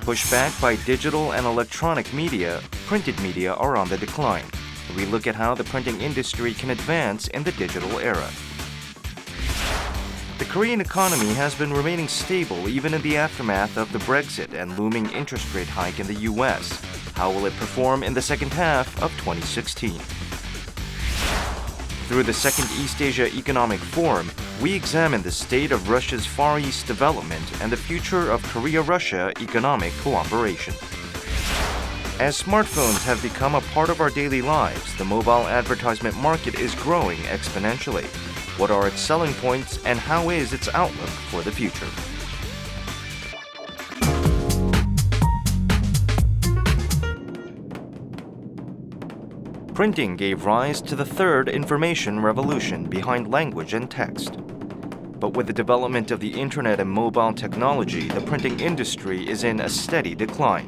Pushed back by digital and electronic media, printed media are on the decline. We look at how the printing industry can advance in the digital era. The Korean economy has been remaining stable even in the aftermath of the Brexit and looming interest rate hike in the US. How will it perform in the second half of 2016? Through the Second East Asia Economic Forum, we examine the state of Russia's Far East development and the future of Korea-Russia economic cooperation. As smartphones have become a part of our daily lives, the mobile advertisement market is growing exponentially. What are its selling points and how is its outlook for the future? Printing gave rise to the third information revolution behind language and text. But with the development of the internet and mobile technology, the printing industry is in a steady decline.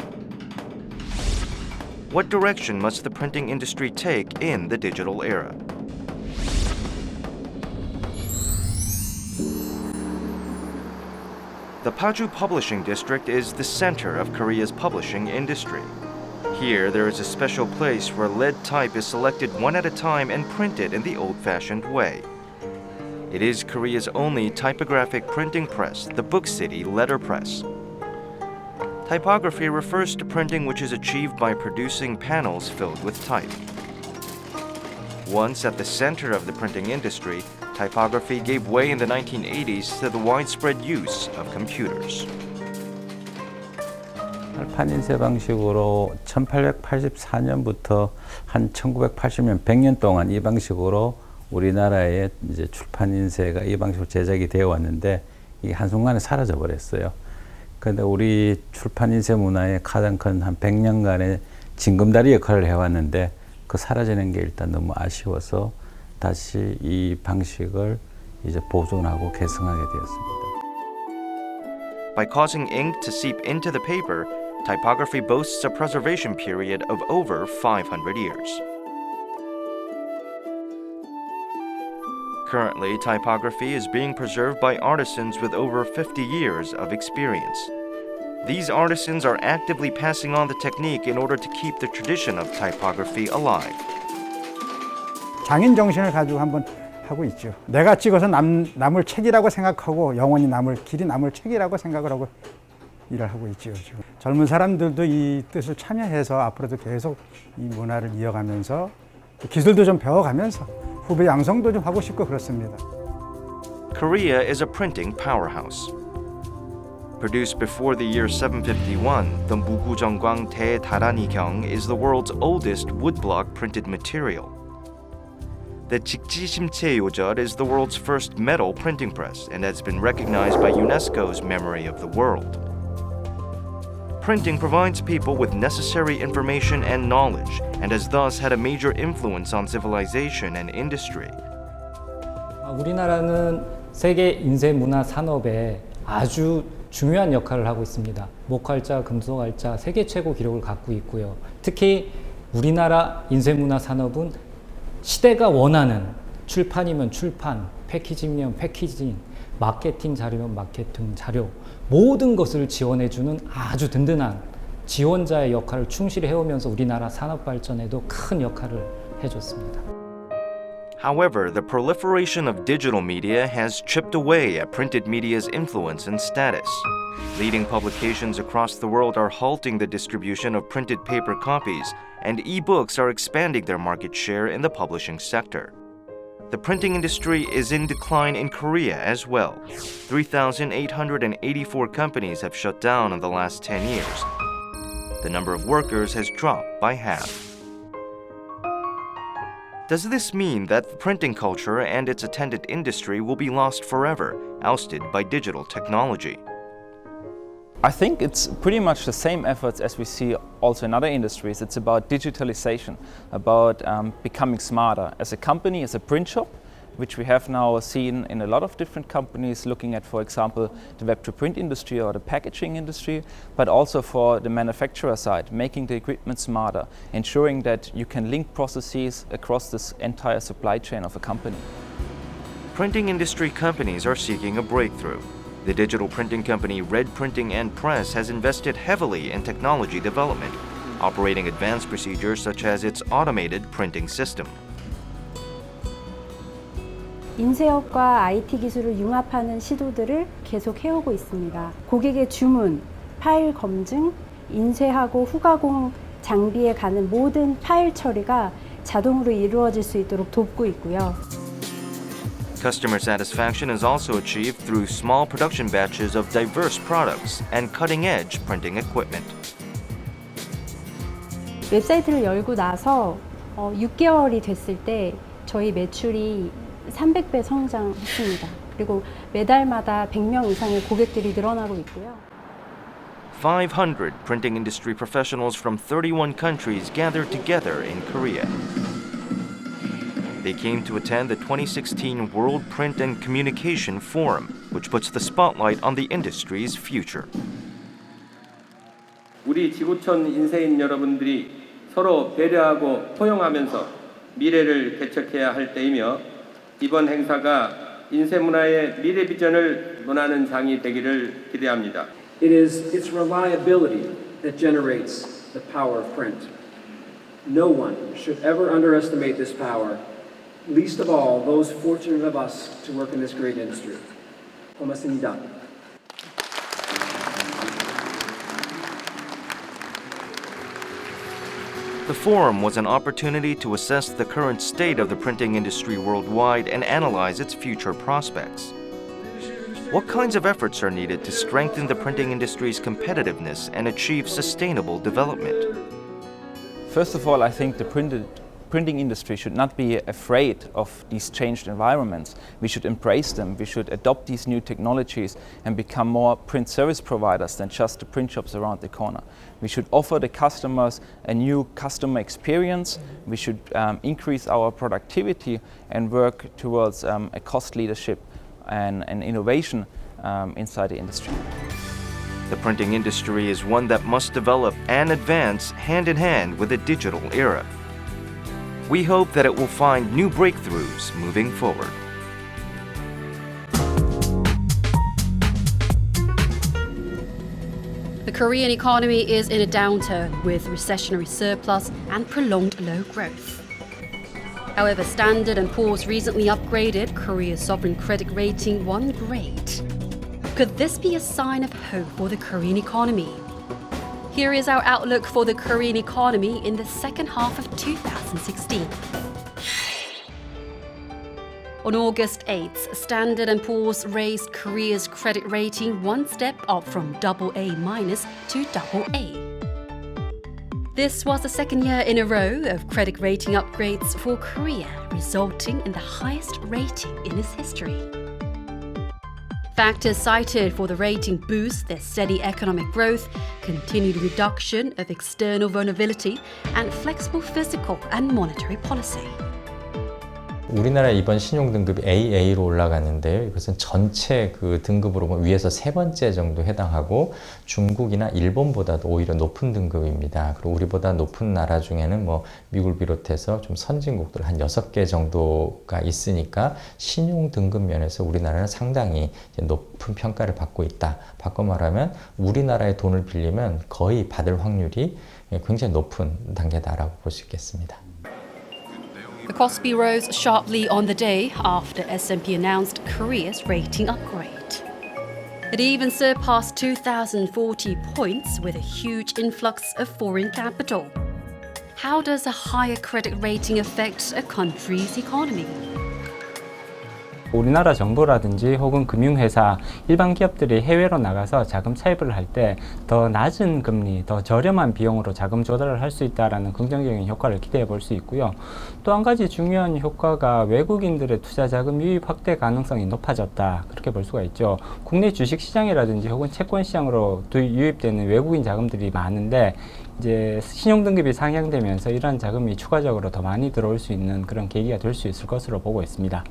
What direction must the printing industry take in the digital era? The Paju Publishing District is the center of Korea's publishing industry. Here, there is a special place where lead type is selected one at a time and printed in the old-fashioned way. It is Korea's only typographic printing press, the Book City Letterpress. Typography refers to printing which is achieved by producing panels filled with type. Once at the center of the printing industry, typography gave way in the 1980s to the widespread use of computers. 철판인쇄 방식으로 1884년부터 한 1980년 100년 동안 이 방식으로 우리나라에 이제 출판인쇄가 이 방식으로 제작이 되어 왔는데 이게 한순간에 사라져 버렸어요. 그런데 우리 출판인쇄 문화의 가장 큰 한 100년간의 징검다리 역할을 해왔는데 그 사라지는 게 일단 너무 아쉬워서 다시 이 방식을 이제 보존하고 개성하게 되었습니다. By causing ink to seep into the paper, typography boasts a preservation period of over 500 years. Currently, typography is being preserved by artisans with over 50 years of experience. These artisans are actively passing on the technique in order to keep the tradition of typography alive. 장인 정신을 가지고 한번 하고 있죠. 내가 찍어서 남을 책이라고 생각하고 영원히 길이 남을 책이라고 생각을 하고 일을 하고 있죠. 지금. 젊은 사람들도 이 뜻을 참여해서 앞으로도 계속 이 문화를 이어가면서 기술도 좀 배워가면서 후배 양성도 좀 하고 싶고 그렇습니다. Korea is a printing powerhouse. Produced before the year 751, the Mugujongkwang Daeranikyung is the world's oldest woodblock printed material. The Jikjisimche is the world's first metal printing press and has been recognized by UNESCO's Memory of the World. Printing provides people with necessary information and knowledge and has thus had a major influence on civilization and industry. 우리나라는 세계 인쇄 문화 산업에 아주 중요한 역할을 하고 있습니다. 목활자, 금속활자 세계 최고 기록을 갖고 있고요. 특히 우리나라 인쇄 문화 산업은 시대가 원하는 출판이면 출판, 패키징이면 패키징, 마케팅 자료면 마케팅 자료 모든 것을 지원해주는 아주 든든한 지원자의 역할을 충실히 해오면서 우리나라 산업 발전에도 큰 역할을 해줬습니다. However, the proliferation of digital media has chipped away at printed media's influence and status. Leading publications across the world are halting the distribution of printed paper copies, and e-books are expanding their market share in the publishing sector. The printing industry is in decline in Korea as well. 3,884 companies have shut down in the last 10 years. The number of workers has dropped by half. Does this mean that the printing culture and its attendant industry will be lost forever, ousted by digital technology? I think it's pretty much the same efforts as we see also in other industries. It's about digitalization, about becoming smarter. As a company, as a print shop, which we have now seen in a lot of different companies looking at, for example, the web-to-print industry or the packaging industry, but also for the manufacturer side, making the equipment smarter, ensuring that you can link processes across this entire supply chain of a company. Printing industry companies are seeking a breakthrough. The digital printing company Red Printing and Press has invested heavily in technology development, operating advanced procedures such as its automated printing system. 인쇄업과 IT 기술을 융합하는 시도들을 계속 해오고 있습니다. 고객의 주문, 파일 검증, 인쇄하고 후가공 장비에 가는 모든 파일 처리가 자동으로 이루어질 수 있도록 돕고 있고요. Customer satisfaction is also achieved through small production batches of diverse products and cutting-edge printing equipment. 웹사이트를 열고 나서 6개월이 됐을 때 저희 매출이 300배 성장했습니다. 그리고 매달마다 100명 이상의 고객들이 늘어나고 있고요. 500 printing industry professionals from 31 countries gathered together in Korea. They came to attend the 2016 World Print and Communication Forum, which puts the spotlight on the industry's future. 우리 지구촌 인쇄인 여러분들이 서로 배려하고 포용하면서 미래를 개척해야 할 때이며 이번 행사가 인쇄 문화의 미래 비전을 논하는 장이 되기를 기대합니다. It is its reliability that generates the power of print. No one should ever underestimate this power, least of all those fortunate of us to work in this great industry. 고맙습니다. The forum was an opportunity to assess the current state of the printing industry worldwide and analyze its future prospects. What kinds of efforts are needed to strengthen the printing industry's competitiveness and achieve sustainable development? First of all, I think the printing industry should not be afraid of these changed environments. We should embrace them. We should adopt these new technologies and become more print service providers than just the print shops around the corner. We should offer the customers a new customer experience. We should increase our productivity and work towards a cost leadership and innovation inside the industry. The printing industry is one that must develop and advance hand in hand with the digital era. We hope that it will find new breakthroughs moving forward. The Korean economy is in a downturn with recessionary surplus and prolonged low growth. However, Standard & Poor's recently upgraded Korea's sovereign credit rating one grade. Could this be a sign of hope for the Korean economy? Here is our outlook for the Korean economy in the second half of 2016. On August 8th, Standard & Poor's raised Korea's credit rating one step up from AA- to AA. This was the second year in a row of credit rating upgrades for Korea, resulting in the highest rating in its history. Factors cited for the rating boost their steady economic growth, continued reduction of external vulnerability, and flexible fiscal and monetary policy. 우리나라 이번 신용 등급이 AA로 올라갔는데요. 이것은 전체 그 등급으로 보면 위에서 세 번째 정도 해당하고 중국이나 일본보다도 오히려 높은 등급입니다. 그리고 우리보다 높은 나라 중에는 뭐 미국을 비롯해서 좀 선진국들 한 6개 정도가 있으니까 신용 등급 면에서 우리나라는 상당히 높은 평가를 받고 있다. 바꿔 말하면 우리나라의 돈을 빌리면 거의 받을 확률이 굉장히 높은 단계다라고 볼 수 있겠습니다. The Kospi rose sharply on the day after S&P announced Korea's rating upgrade. It even surpassed 2,040 points with a huge influx of foreign capital. How does a higher credit rating affect a country's economy? 우리나라 정부라든지 혹은 금융회사, 일반 기업들이 해외로 나가서 자금 차입을 할 때 더 낮은 금리, 더 저렴한 비용으로 자금 조달을 할 수 있다는 긍정적인 효과를 기대해 볼 수 있고요. 또 한 가지 중요한 효과가 외국인들의 투자 자금 유입 확대 가능성이 높아졌다. 그렇게 볼 수가 있죠. 국내 주식시장이라든지 혹은 채권시장으로 유입되는 외국인 자금들이 많은데 이제 신용등급이 상향되면서 이러한 자금이 추가적으로 더 많이 들어올 수 있는 그런 계기가 될 수 있을 것으로 보고 있습니다.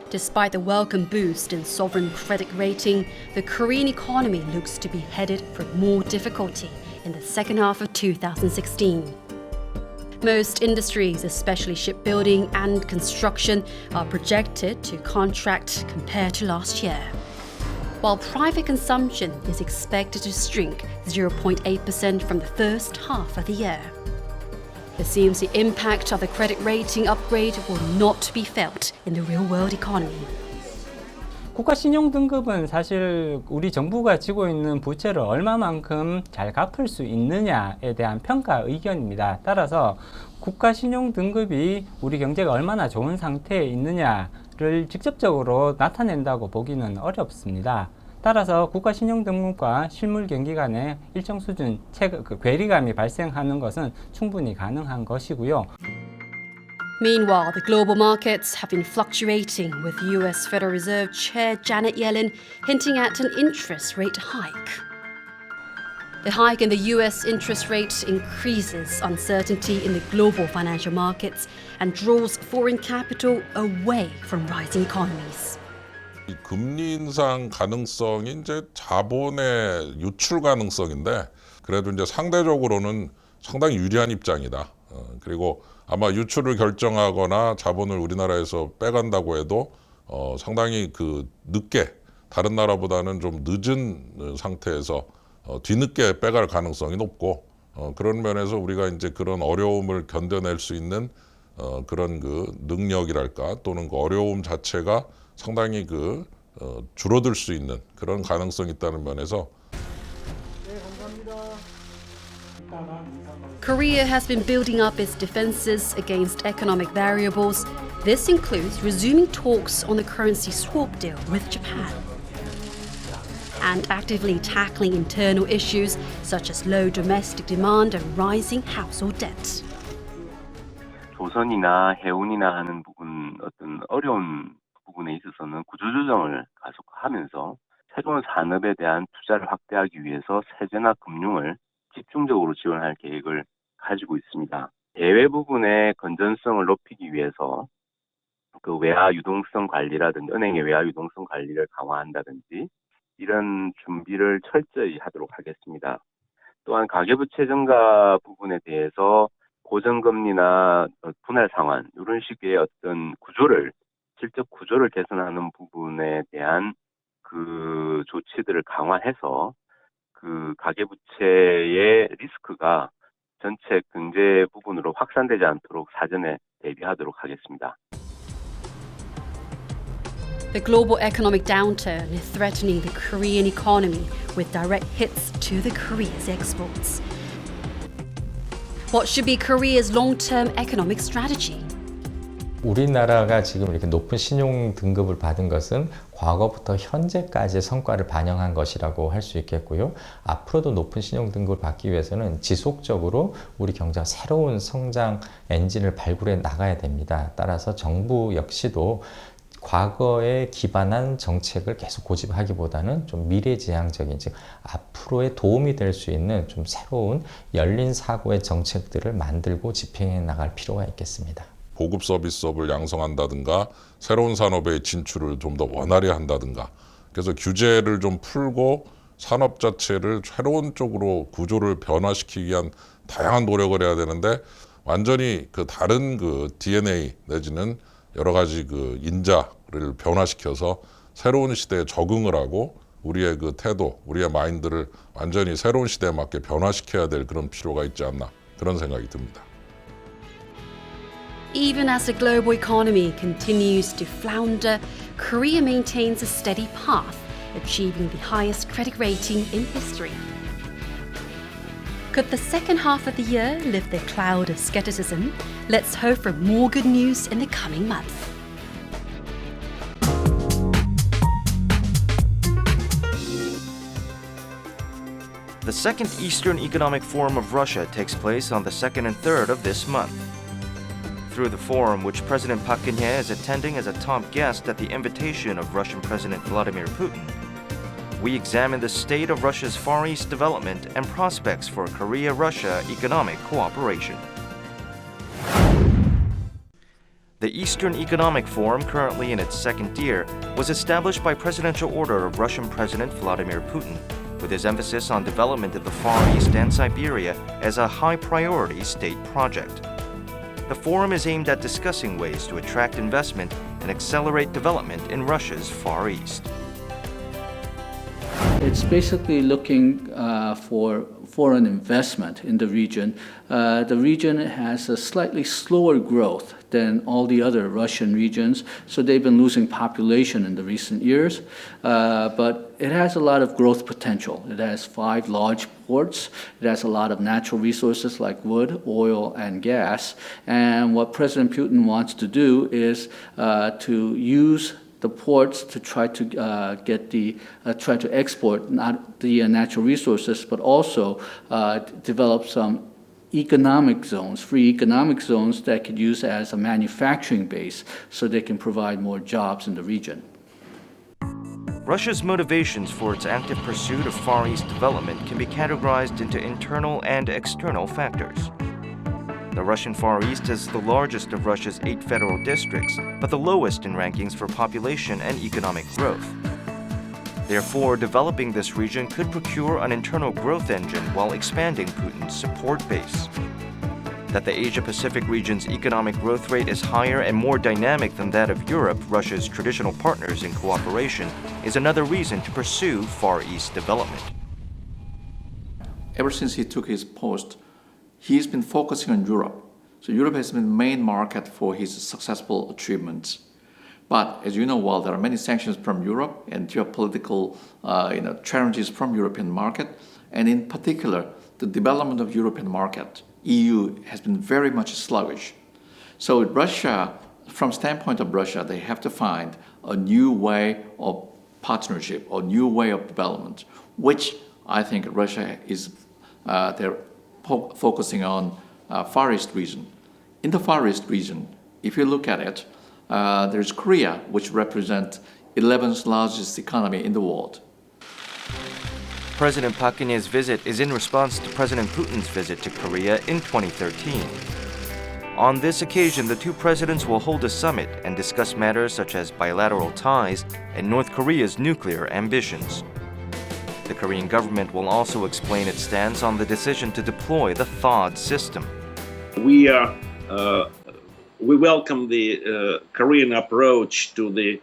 Despite the welcome boost in sovereign credit rating, the Korean economy looks to be headed for more difficulty in the second half of 2016. Most industries, especially shipbuilding and construction, are projected to contract compared to last year. while private consumption is expected to shrink 0.8% from the first half of the year. It seems the impact of the credit rating upgrade will not be felt in the real-world economy. 국가 신용 등급은 사실 우리 정부가 지고 있는 부채를 얼마만큼 잘 갚을 수 있느냐에 대한 평가 의견입니다. 따라서 국가 신용 등급이 우리 경제가 얼마나 좋은 상태에 있느냐를 직접적으로 나타낸다고 보기는 어렵습니다. 따라서 국가 신용 등급과 실물 경기 간에 일정 수준 괴리감이 발생하는 것은 충분히 가능한 것이고요. Meanwhile, the global markets have been fluctuating, with US Federal Reserve Chair Janet Yellen hinting at an interest rate hike. The hike in the US interest rate increases uncertainty in the global financial markets and draws foreign capital away from rising economies. 이 금리 인상 가능성이 이제 자본의 유출 가능성인데 그래도 이제 상대적으로는 상당히 유리한 입장이다. 그리고 아마 유출을 결정하거나 자본을 우리나라에서 빼간다고 해도 상당히 늦게 다른 나라보다는 좀 늦은 상태에서 뒤늦게 빼갈 가능성이 높고 그런 면에서 우리가 이제 그런 어려움을 견뎌낼 수 있는 그런 능력이랄까 또는 어려움 자체가 상당히 줄어들 수 있는 그런 가능성이 있다는 면에서. Korea has been building up its defenses against economic variables. This includes resuming talks on the currency swap deal with Japan and actively tackling internal issues such as low domestic demand and rising household debt. 조선이나 해운이나 하는 부분 어떤 어려운 부분에 있어서는 구조조정을 가속하면서 새로운 산업에 대한 투자를 확대하기 위해서 세제나 금융을 집중적으로 지원할 계획을 가지고 있습니다. 예외 부분의 건전성을 높이기 위해서 외화 유동성 관리라든지 은행의 외화 유동성 관리를 강화한다든지 이런 준비를 철저히 하도록 하겠습니다. 또한 가계부채 증가 부분에 대해서 고정금리나 분할 상환 이런 식의 어떤 실적 구조를 개선하는 부분에 대한 조치들을 강화해서 가계부채의 리스크가 전체 경제 부분으로 확산되지 않도록 사전에 대비하도록 하겠습니다. The global economic downturn is threatening the Korean economy with direct hits to the Korea's exports. What should be Korea's long-term economic strategy? 우리나라가 지금 이렇게 높은 신용 등급을 받은 것은 과거부터 현재까지의 성과를 반영한 것이라고 할 수 있겠고요. 앞으로도 높은 신용 등급을 받기 위해서는 지속적으로 우리 경제가 새로운 성장 엔진을 발굴해 나가야 됩니다. 따라서 정부 역시도 과거에 기반한 정책을 계속 고집하기보다는 좀 미래지향적인, 즉 앞으로의 도움이 될 수 있는 좀 새로운 열린 사고의 정책들을 만들고 집행해 나갈 필요가 있겠습니다. 보급 서비스업을 양성한다든가 새로운 산업의 진출을 좀 더 원활히 한다든가 그래서 규제를 좀 풀고 산업 자체를 새로운 쪽으로 구조를 변화시키기 위한 다양한 노력을 해야 되는데 완전히 다른 DNA 내지는 여러 가지 인자를 변화시켜서 새로운 시대에 적응을 하고 우리의 태도, 우리의 마인드를 완전히 새로운 시대에 맞게 변화시켜야 될 그런 필요가 있지 않나 그런 생각이 듭니다. Even as the global economy continues to flounder, Korea maintains a steady path, achieving the highest credit rating in history. Could the second half of the year lift the cloud of skepticism? Let's hope for more good news in the coming month. The second Eastern Economic Forum of Russia takes place on the 2nd and 3rd of this month. Through the forum, which President Park Geun-hye is attending as a top guest at the invitation of Russian President Vladimir Putin, we examine the state of Russia's Far East development and prospects for Korea-Russia economic cooperation. The Eastern Economic Forum, currently in its second year, was established by presidential order of Russian President Vladimir Putin, with his emphasis on development of the Far East and Siberia as a high-priority state project. The forum is aimed at discussing ways to attract investment and accelerate development in Russia's Far East. It's basically looking for foreign investment in the region. The region has a slightly slower growth than all the other Russian regions, so they've been losing population in the recent years. But it has a lot of growth potential. It has 5 large ports. It has a lot of natural resources like wood, oil, and gas. And what President Putin wants to do is to use the ports to try to try to export not the natural resources, but also develop some economic zones, free economic zones that could use as a manufacturing base, so they can provide more jobs in the region. Russia's motivations for its active pursuit of Far East development can be categorized into internal and external factors. The Russian Far East is the largest of Russia's 8 federal districts, but the lowest in rankings for population and economic growth. Therefore, developing this region could procure an internal growth engine while expanding Putin's support base. That the Asia-Pacific region's economic growth rate is higher and more dynamic than that of Europe, Russia's traditional partners in cooperation, is another reason to pursue Far East development. Ever since he took his post, he's been focusing on Europe. So Europe has been the main market for his successful achievements. But as you know well, there are many sanctions from Europe and geopolitical challenges from European market. And in particular, the development of European market, EU, has been very much sluggish. So Russia, from standpoint of Russia, they have to find a new way of partnership or new way of development, which I think Russia is they're focusing on Far East region. In the Far East region, if you look at it, there's Korea, which represents 11th largest economy in the world. President Park Geun-hye's visit is in response to President Putin's visit to Korea in 2013. On this occasion, the two presidents will hold a summit and discuss matters such as bilateral ties and North Korea's nuclear ambitions. The Korean government will also explain its stance on the decision to deploy the THAAD system. We welcome the Korean approach to the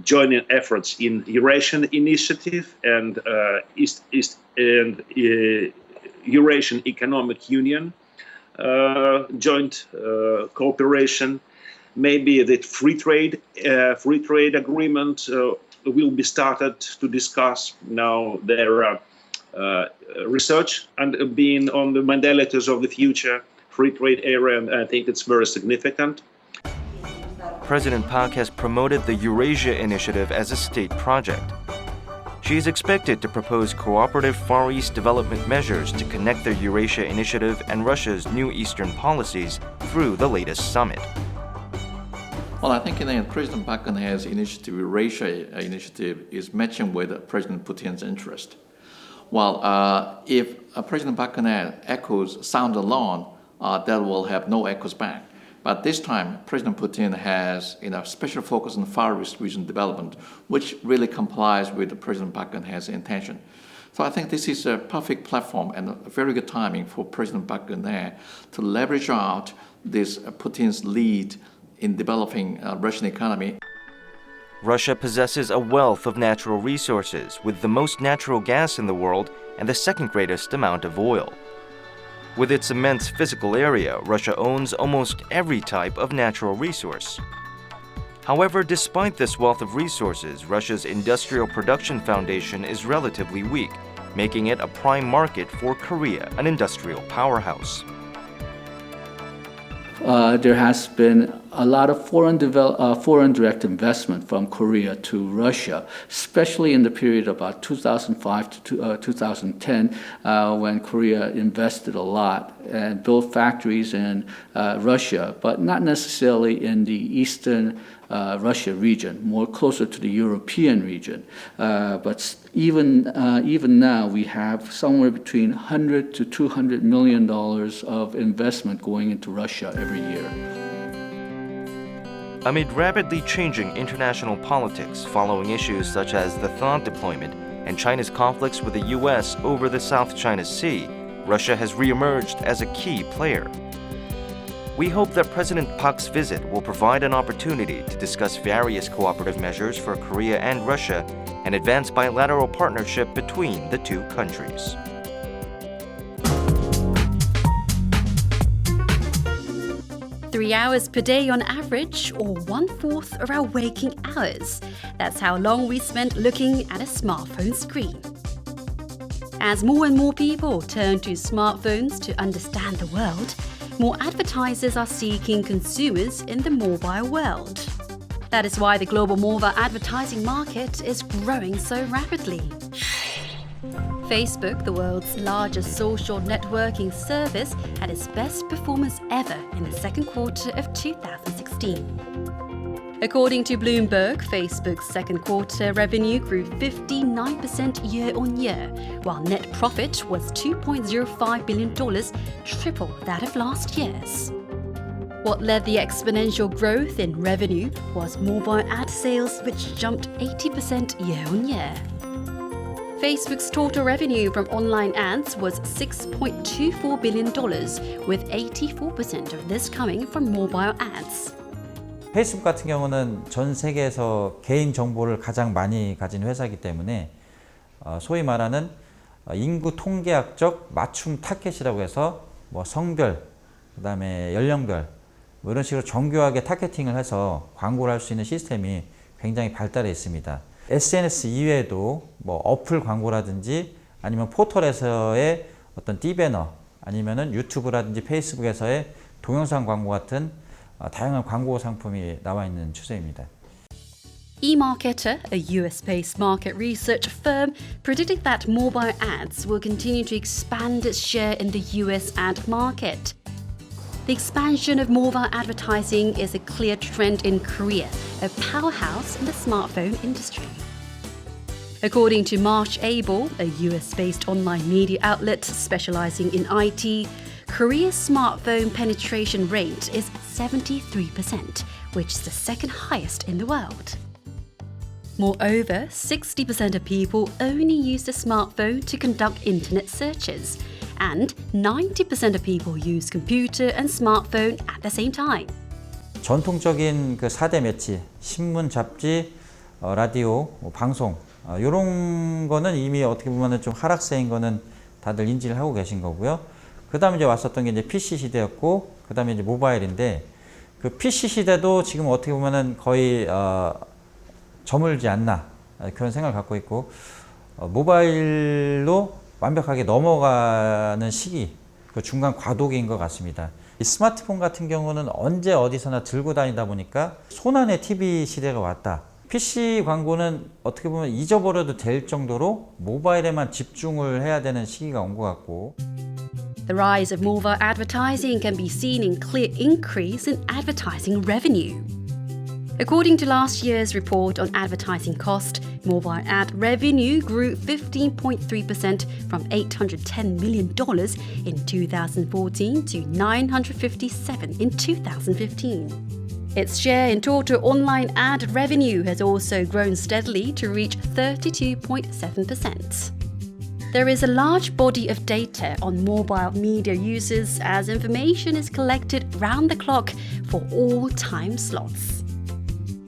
joining efforts in Eurasian Initiative and Eurasian Economic Union, joint cooperation. Maybe the free trade agreement will be started to discuss now their research and being on the modalities of the future free trade area, and I think it's very significant. President Park has promoted the Eurasia Initiative as a state project. She is expected to propose cooperative Far East development measures to connect the Eurasia Initiative and Russia's new Eastern policies through the latest summit. Well, I think President Park Geun-hye's initiative, Eurasia Initiative, is matching with President Putin's interest. Well, if President Park Geun-hye echoes sound alone, that will have no echoes back. But this time, President Putin has special focus on Far East region development, which really complies with President Park Geun-hye's intention. So I think this is a perfect platform and a very good timing for President Park Geun-hye to leverage out this Putin's lead in developing Russian economy. Russia possesses a wealth of natural resources, with the most natural gas in the world and the second greatest amount of oil. With its immense physical area, Russia owns almost every type of natural resource. However, despite this wealth of resources, Russia's industrial production foundation is relatively weak, making it a prime market for Korea, an industrial powerhouse. There has been a lot of foreign direct investment from Korea to Russia, especially in the period about 2005 to 2010, when Korea invested a lot and built factories in Russia, but not necessarily in the eastern Russia region, more closer to the European region. But even now, we have somewhere between $100 to $200 million of investment going into Russia every year. Amid rapidly changing international politics following issues such as the THAAD deployment and China's conflicts with the U.S. over the South China Sea, Russia has reemerged as a key player. We hope that President Park's visit will provide an opportunity to discuss various cooperative measures for Korea and Russia and advance bilateral partnership between the two countries. Three hours per day on average, or 1/4 of our waking hours. That's how long we spend looking at a smartphone screen. As more and more people turn to smartphones to understand the world, more advertisers are seeking consumers in the mobile world. That is why the global mobile advertising market is growing so rapidly. Facebook, the world's largest social networking service, had its best performance ever in the second quarter of 2016. According to Bloomberg, Facebook's second quarter revenue grew 59% year-on-year, while net profit was $2.05 billion, triple that of last year's. What led the exponential growth in revenue was mobile ad sales, which jumped 80% year-on-year. Facebook's total revenue from online ads was $6.24 billion, with 84% of this coming from mobile ads. 페이스북 같은 경우는 전 세계에서 개인 정보를 가장 많이 가진 회사이기 때문에 소위 말하는 인구 통계학적 맞춤 타겟이라고 해서 뭐 성별, 그다음에 연령별 뭐 이런 식으로 정교하게 타겟팅을 해서 광고를 할 수 있는 시스템이 굉장히 발달해 있습니다. SNS 이외에도 뭐 어플 광고라든지 아니면 포털에서의 어떤 띠배너 아니면은 유튜브라든지 페이스북에서의 동영상 광고 같은 다양한 광고 상품이 나와 있는 추세입니다. eMarketer, a US-based market research firm, predicted that mobile ads will continue to expand its share in the US ad market. The expansion of mobile advertising is a clear trend in Korea, a powerhouse in the smartphone industry. According to Marsh Able, a US-based online media outlet specializing in IT, Korea's smartphone penetration rate is 73%, which is the second highest in the world. Moreover, 60% of people only use the smartphone to conduct internet searches, and 90% of people use computer and smartphone at the same time. 전통적인 그 4대 매체, 신문, 잡지, 라디오, 방송 이런 거는 이미 어떻게 보면 좀 하락세인 거는 다들 인지를 하고 계신 거고요. 그 다음에 이제 왔었던 게 이제 PC 시대였고, 그 다음에 이제 모바일인데, 그 PC 시대도 지금 어떻게 보면은 거의 저물지 않나 그런 생각을 갖고 있고, 모바일로 완벽하게 넘어가는 시기, 그 중간 과도기인 것 같습니다. 이 스마트폰 같은 경우는 언제 어디서나 들고 다니다 보니까 손안에 TV 시대가 왔다. PC 광고는 어떻게 보면 잊어버려도 될 정도로 모바일에만 집중을 해야 되는 시기가 온 것 같고. The rise of mobile advertising can be seen in clear increase in advertising revenue. According to last year's report on advertising cost, mobile ad revenue grew 15.3% from $810 million in 2014 to $957 in 2015. Its share in total online ad revenue has also grown steadily to reach 32.7%. There is a large body of data on mobile media users as information is collected round the clock for all time slots.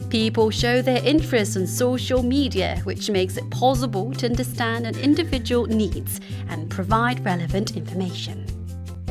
People show their interest in social media, which makes it possible to understand an individual needs and provide relevant information.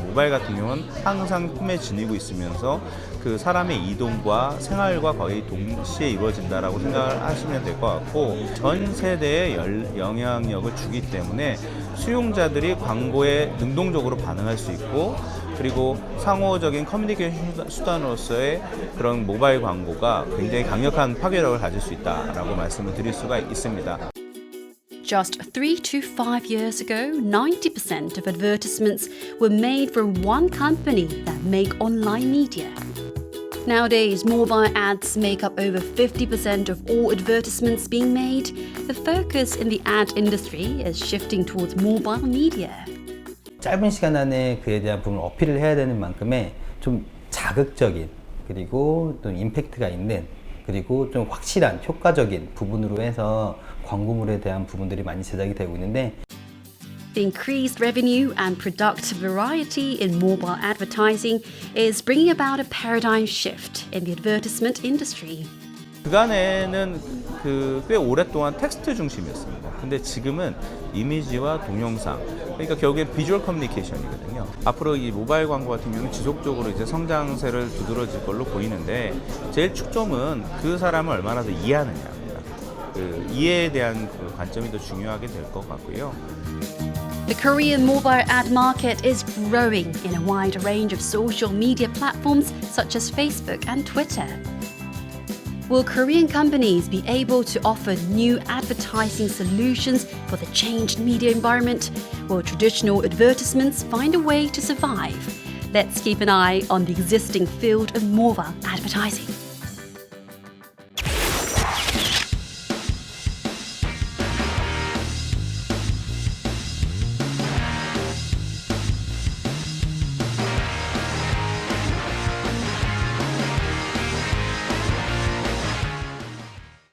모바일 같은 경우는 항상 품에 지니고 있으면서 그 사람의 이동과 생활과 거의 동시에 이루어진다라고 생각을 하시면 될 것 같고, 전 세대에 영향력을 주기 때문에 수용자들이 광고에 능동적으로 반응할 수 있고, 그리고 상호적인 커뮤니케이션 수단으로서의 그런 모바일 광고가 굉장히 강력한 파괴력을 가질 수 있다라고 말씀을 드릴 수가 있습니다. Just 3 to 5 years ago, 90% of advertisements were made from one company that make online media. Nowadays, mobile ads make up over 50% of all advertisements being made. The focus in the ad industry is shifting towards mobile media. 짧은 시간 안에 그에 대한 부분을 어필을 해야 되는 만큼의 좀 자극적인, 그리고 또 임팩트가 있는, 그리고 좀 확실한 효과적인 부분으로 해서 광고물에 대한 부분들이 많이 제작이 되고 있는데, The increased revenue and product variety in mobile advertising is bringing about a paradigm shift in the advertisement industry. 그간에는 꽤 오랫동안 텍스트 중심이었습니다. 근데 지금은 이미지와 동영상, 그러니까 결국엔 비주얼 커뮤니케이션이거든요. 앞으로 이 모바일 광고 같은 경우는 지속적으로 이제 성장세를 두드러질 걸로 보이는데 제일 축점은 그 사람을 얼마나 더 이해하느냐입니다. 그 이해에 대한 그 관점이 더 중요하게 될 것 같고요. The Korean mobile ad market is growing in a wide range of social media platforms such as Facebook and Twitter. Will Korean companies be able to offer new advertising solutions for the changed media environment? Will traditional advertisements find a way to survive? Let's keep an eye on the existing field of mobile advertising.